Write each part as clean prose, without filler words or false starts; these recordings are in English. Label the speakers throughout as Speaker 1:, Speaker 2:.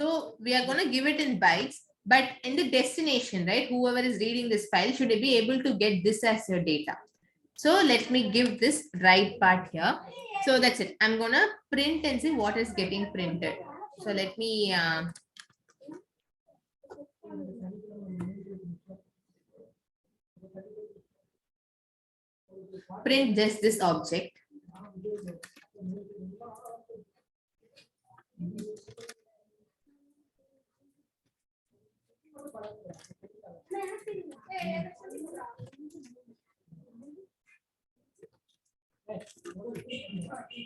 Speaker 1: So we are going to give it in bytes, but in the destination, right, whoever is reading this file should be able to get this as your data. So let me give this right part here. So that's it. I'm going to print and see what is getting printed. So let me print just this object.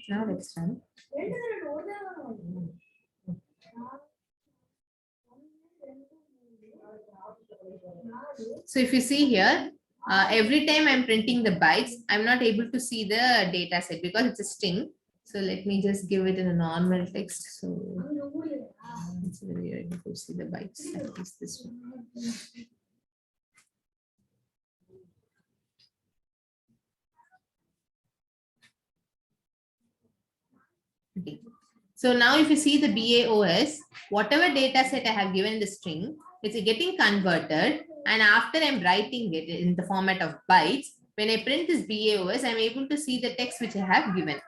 Speaker 1: Now it's done. So if you see here, every time I'm printing the bytes, I'm not able to see the data set because it's a string. So let me just give it in a normal text. So it's very able to see the bytes. At least this one. Okay. So now if you see the BAOS, whatever data set I have given the string, it's getting converted. And after I'm writing it in the format of bytes, when I print this BAOS, I'm able to see the text which I have given.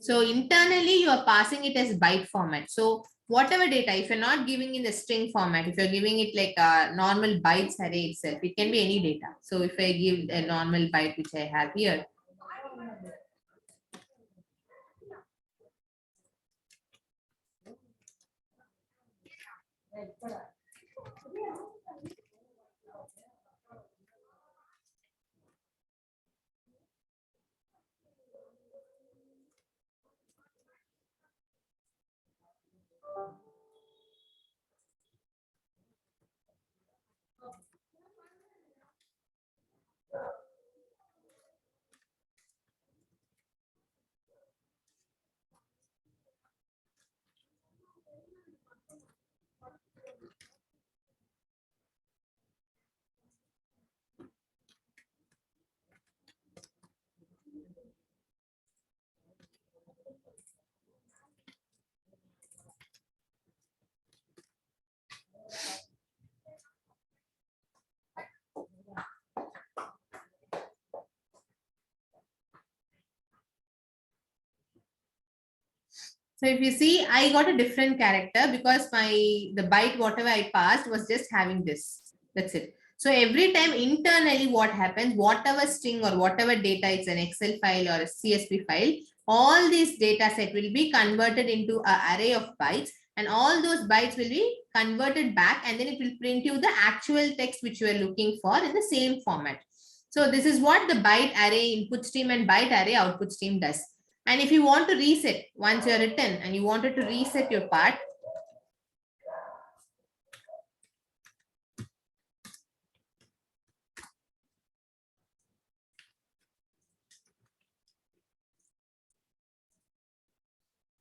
Speaker 1: So internally, you are passing it as byte format. So whatever data, if you're not giving in the string format, if you're giving it like a normal bytes array itself, it can be any data. So if I give a normal byte, which I have here, so if you see, I got a different character because the byte, whatever I passed was just having this. That's it. So every time internally what happens, whatever string or whatever data, it's an Excel file or a CSV file, all these data set will be converted into an array of bytes, and all those bytes will be converted back, and then it will print you the actual text which you are looking for in the same format. So this is what the byte array input stream and byte array output stream does. And if you want to reset, once you're written and you wanted to reset your part,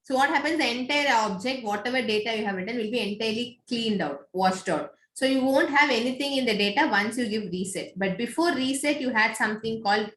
Speaker 1: so what happens, the entire object, whatever data you have written will be entirely cleaned out, washed out. So you won't have anything in the data once you give reset. But before reset, you had something called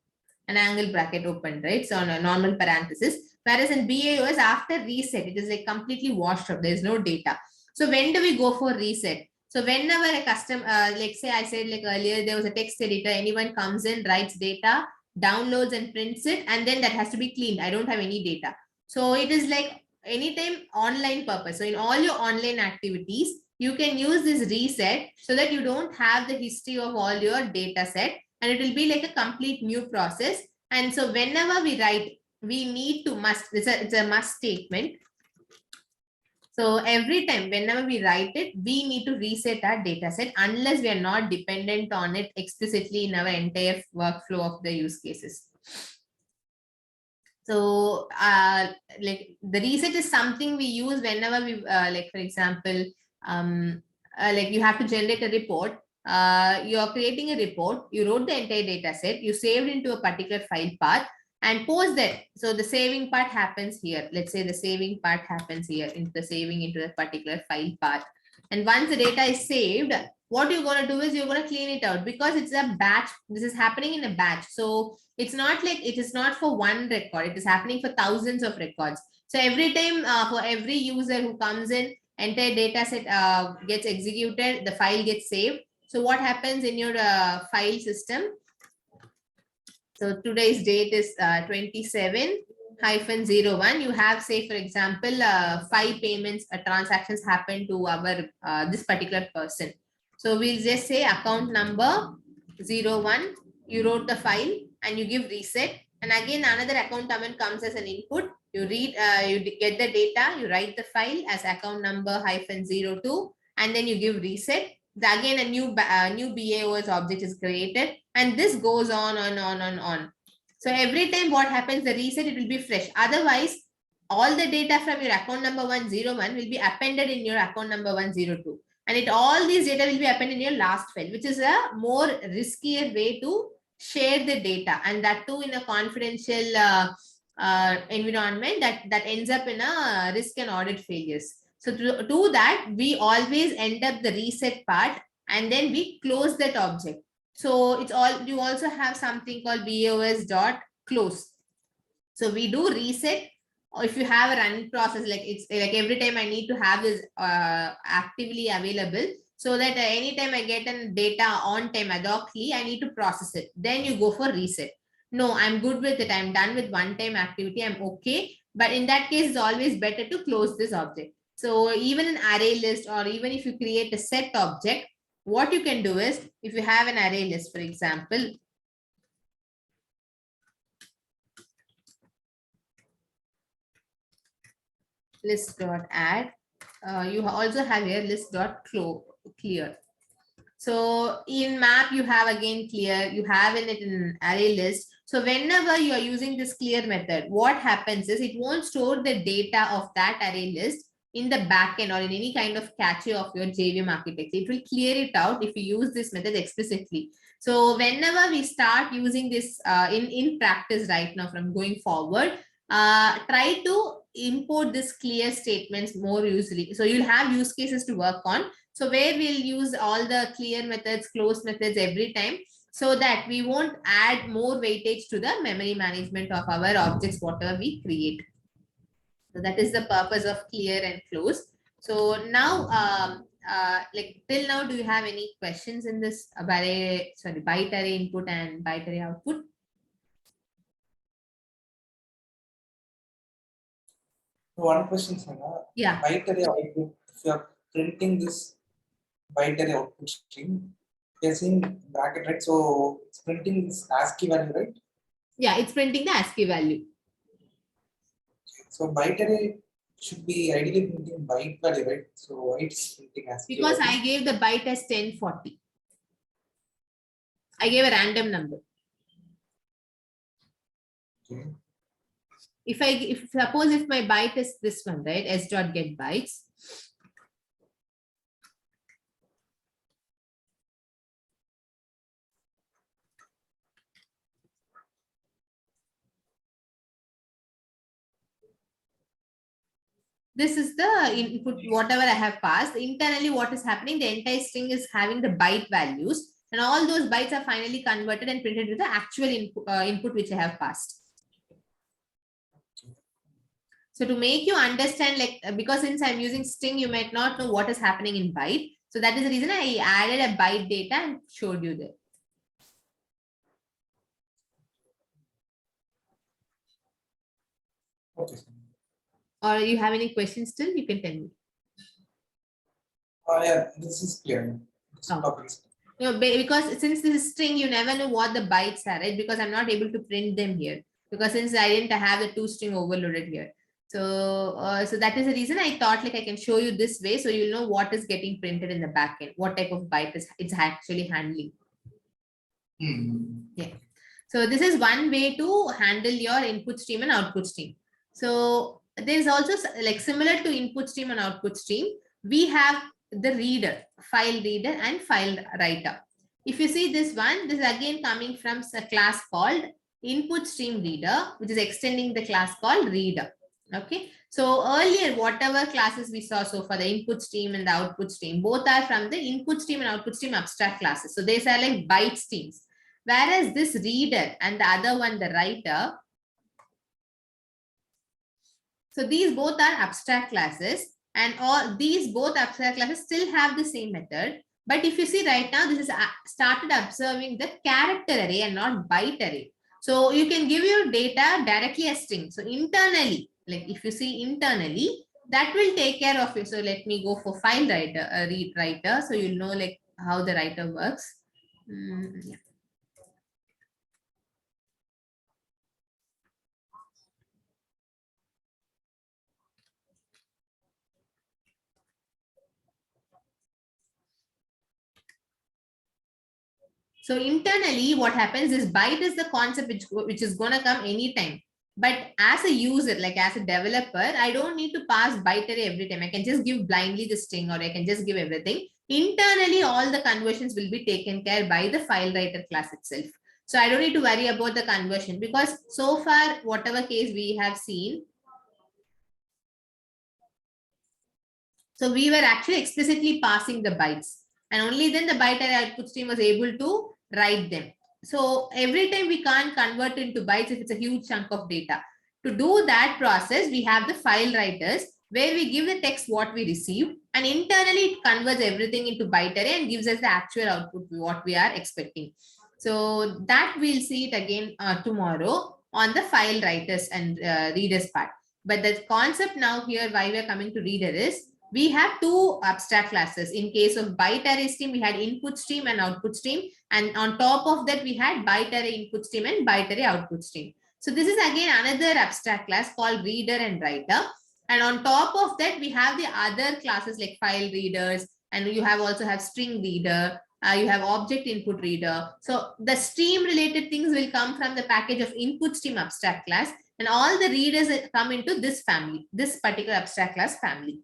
Speaker 1: an angle bracket open, right? So on a normal parenthesis. Whereas in BAOS, after reset, it is like completely washed out. There's no data. So when do we go for reset? So whenever a custom, like say I said like earlier, there was a text editor, anyone comes in, writes data, downloads and prints it, and then that has to be cleaned. I don't have any data. So it is like anytime online purpose. So in all your online activities, you can use this reset so that you don't have the history of all your data set, and it will be like a complete new process. And so whenever we write, we need to must, it's a must statement. So every time, whenever we write it, we need to reset our data set unless we are not dependent on it explicitly in our entire workflow of the use cases. So like the reset is something we use whenever we, like for example, like you have to generate a report. You're creating a report, you wrote the entire data set, you saved into a particular file path and post that. So the saving part happens here. Let's say the saving part happens here, into the saving into a particular file path. And once the data is saved, what you're going to do is you're going to clean it out because it's a batch. This is happening in a batch. So it's not like it is not for one record. It is happening for thousands of records. So every time for every user who comes in, entire data set gets executed, the file gets saved. So what happens in your file system? So today's date is 27-01. You have, say, for example, 5 payments, transactions happen to our this particular person. So we'll just say account number 01. You wrote the file and you give reset. And again, another account amount comes as an input. You read, you get the data, you write the file as account number -02, and then you give reset. Again, a new BAOS object is created, and this goes on and on and on. So every time what happens, the reset, it will be fresh. Otherwise, all the data from your account number 101 will be appended in your account number 102. And all these data will be appended in your last file, which is a more riskier way to share the data, and that too in a confidential environment that ends up in a risk and audit failures. So to do that, we always end up the reset part, and then we close that object. So it's all, you also have something called BAOS dot close. So we do reset, or if you have a running process, like it's like every time I need to have this actively available, so that anytime I get an data on time ad hocly, I need to process it. Then you go for reset. No, I'm good with it. I'm done with one-time activity. I'm okay. But in that case, it's always better to close this object. So even an array list, or even if you create a set object, what you can do is, if you have an array list, for example, list.add, you also have here list.clear. So in map, you have again clear, you have in it an array list. So whenever you are using this clear method, what happens is it won't store the data of that array list in the backend or in any kind of cache of your JVM architecture. It will clear it out if you use this method explicitly. So whenever we start using this in practice right now from going forward, try to import this clear statements more usually. So you'll have use cases to work on. So where we'll use all the clear methods, close methods every time, so that we won't add more weightage to the memory management of our objects, whatever we create. So that is the purpose of clear and close. So now, like till now, do you have any questions in this byte array input and byte array output?
Speaker 2: One question, Sana.
Speaker 1: Yeah.
Speaker 2: Byte array output, if you are printing this byte array output string, you're seeing bracket, right? So it's printing this ASCII value, right?
Speaker 1: Yeah, it's printing the ASCII value.
Speaker 2: So byte array should be ideally printing byte value, right? So why it's printing ASCII
Speaker 1: Because
Speaker 2: value?
Speaker 1: I gave the byte as 1040. I gave a random number.
Speaker 2: Okay.
Speaker 1: If suppose if my byte is this one, right? S.get bytes. This is the input, whatever I have passed. Internally, what is happening? The entire string is having the byte values, and all those bytes are finally converted and printed to the actual input which I have passed. So to make you understand, like, because since I'm using string, you might not know what is happening in byte. So that is the reason I added a byte data and showed you there.
Speaker 2: Okay.
Speaker 1: Or you have any questions still, you can tell me.
Speaker 2: Yeah, this is clear.
Speaker 1: Oh. No, because since this is string, you never know what the bytes are, right? Because I'm not able to print them here. Because since I didn't have the toString overloaded here. So, so that is the reason I thought like I can show you this way, so you'll know what is getting printed in the backend, what type of byte it's actually handling. Yeah. So this is one way to handle your input stream and output stream. So there's also like similar to input stream and output stream, we have the reader, file reader and file writer. If you see this one, this is again coming from a class called input stream reader, which is extending the class called reader. Okay. So earlier, whatever classes we saw, so for the input stream and the output stream, both are from the input stream and output stream abstract classes. So these are like byte streams. Whereas this reader and the other one, the writer, so these both are abstract classes. And all these both abstract classes still have the same method. But if you see right now, this is started observing the character array and not byte array. So you can give your data directly as string. So internally, like if you see internally, that will take care of you. So let me go for file writer, read writer. So you'll know like how the writer works. Yeah. So internally, what happens is byte is the concept which is going to come anytime. But as a user, like as a developer, I don't need to pass byte array every time. I can just give blindly the string, or I can just give everything. Internally, all the conversions will be taken care by the file writer class itself. So I don't need to worry about the conversion, because so far, whatever case we have seen, so we were actually explicitly passing the bytes, and only then the byte array output stream was able to write them. So every time we can't convert into bytes if it's a huge chunk of data. To do that process, we have the file writers where we give the text what we received, and internally it converts everything into byte array and gives us the actual output what we are expecting. So that we'll see it again tomorrow on the file writers and readers part. But the concept now here, why we are coming to reader is, we have two abstract classes. In case of byte array stream, we had input stream and output stream. And on top of that, we had byte array input stream and byte array output stream. So this is again another abstract class called reader and writer. And on top of that, we have the other classes like file readers, and you have also have string reader, you have object input reader. So the stream related things will come from the package of input stream abstract class, and all the readers come into this family, this particular abstract class family.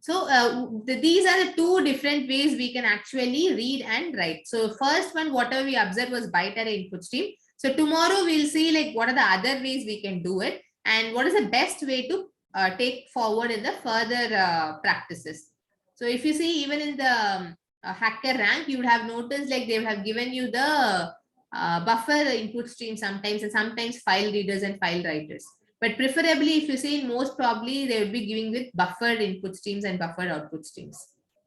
Speaker 1: So these are the two different ways we can actually read and write. So first one, whatever we observed was byte array input stream. So tomorrow we'll see like what are the other ways we can do it, and what is the best way to take forward in the further practices. So if you see, even in the HackerRank, you would have noticed like they have given you the buffer input stream sometimes, and sometimes file readers and file writers. But preferably, if you see, most probably they would be giving with buffered input streams and buffered output streams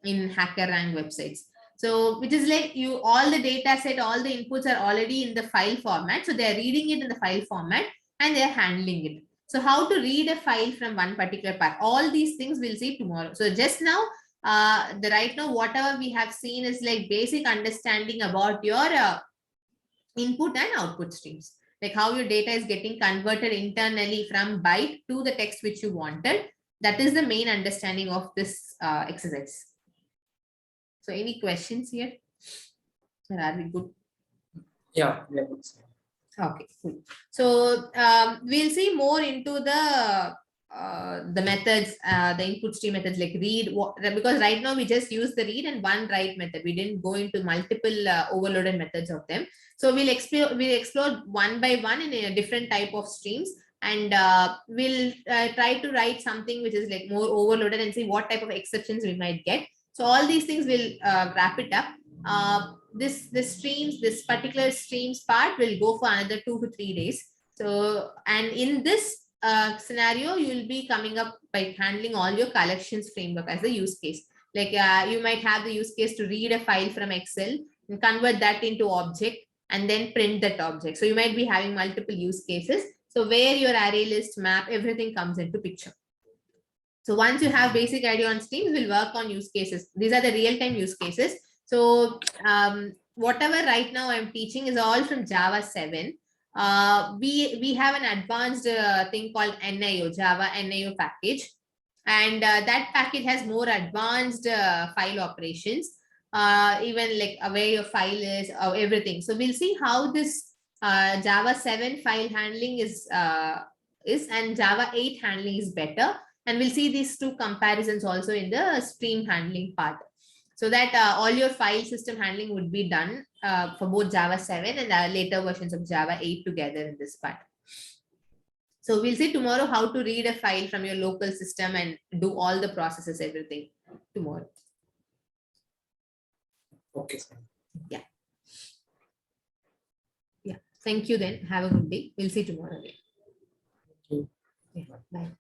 Speaker 1: in HackerRank websites. So which is like you, all the data set, all the inputs are already in the file format. So they're reading it in the file format and they're handling it. So how to read a file from one particular part, all these things we'll see tomorrow. So just now, right now, whatever we have seen is like basic understanding about your input and output streams, like how your data is getting converted internally from byte to the text which you wanted. That is the main understanding of this exercise. So any questions here? Or are we good?
Speaker 2: Yeah, we are good.
Speaker 1: Okay, cool. So we'll see more into the methods, the input stream methods like read, because right now we just use the read and one write method. We didn't go into multiple overloaded methods of them. So we'll explore one by one in a different type of streams, and we'll try to write something which is like more overloaded and see what type of exceptions we might get. So all these things will wrap it up. This particular streams part will go for another 2 to 3 days. So, and in this scenario, you will be coming up by handling all your collections framework as the use case. Like you might have the use case to read a file from Excel and convert that into object and then print that object. So you might be having multiple use cases. So where your array list, map, everything comes into picture. So once you have basic idea on streams, we'll work on use cases. These are the real-time use cases. So whatever right now I'm teaching is all from Java 7. We have an advanced thing called NIO, Java NIO package. And that package has more advanced file operations, even like where your file is, everything. So we'll see how this Java 7 file handling is, and Java 8 handling is better. And we'll see these two comparisons also in the stream handling part, so that all your file system handling would be done for both Java 7 and later versions of Java 8 together in this part. So we'll see tomorrow how to read a file from your local system and do all the processes, everything tomorrow.
Speaker 2: Okay.
Speaker 1: Yeah. Yeah. Thank you then. Have a good day. We'll see tomorrow again.
Speaker 2: Thank you.
Speaker 1: Yeah. Bye.